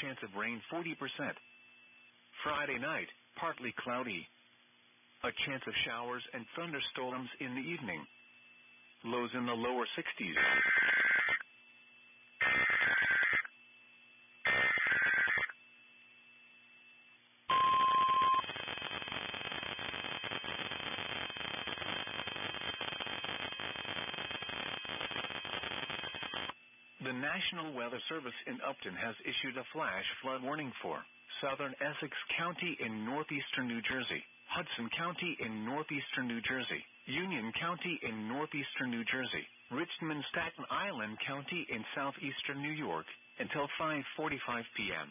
chance of rain 40%. Friday night, partly cloudy. A chance of showers and thunderstorms in the evening. Lows in the lower 60s. The National Weather Service in Upton has issued a flash flood warning for southern Essex County in northeastern New Jersey, Hudson County in northeastern New Jersey, Union County in northeastern New Jersey, Richmond, Staten Island County in southeastern New York, until 5:45 p.m.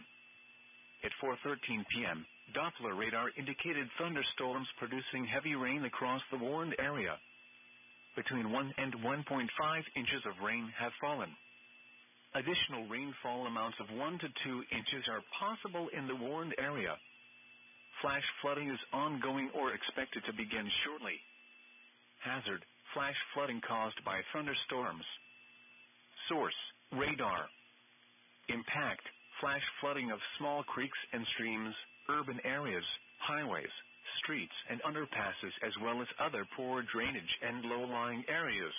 At 4:13 p.m., Doppler radar indicated thunderstorms producing heavy rain across the warned area. Between 1 and 1.5 inches of rain have fallen. Additional rainfall amounts of 1 to 2 inches are possible in the warned area. Flash flooding is ongoing or expected to begin shortly. Hazard: flash flooding caused by thunderstorms. Source: radar. Impact: flash flooding of small creeks and streams, urban areas, highways, streets and underpasses, as well as other poor drainage and low-lying areas.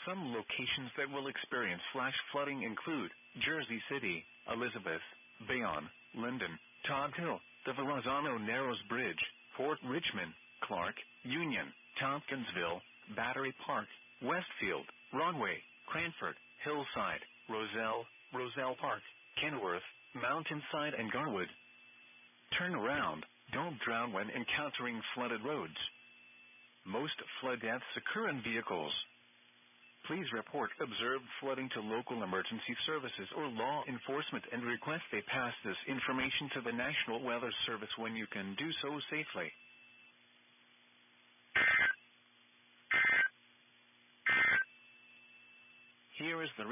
Some locations that will experience flash flooding include Jersey City, Elizabeth, Bayonne, Linden, Todd Hill, the Verrazano Narrows Bridge, Port Richmond, Clark, Union, Tompkinsville, Battery Park, Westfield, Broadway, Cranford, Hillside, Roselle Park, Kenworth, Mountainside and Garwood. Turn around, don't drown when encountering flooded roads. Most flood deaths occur in vehicles. Please report observed flooding to local emergency services or law enforcement and request they pass this information to the National Weather Service when you can do so safely. Here is the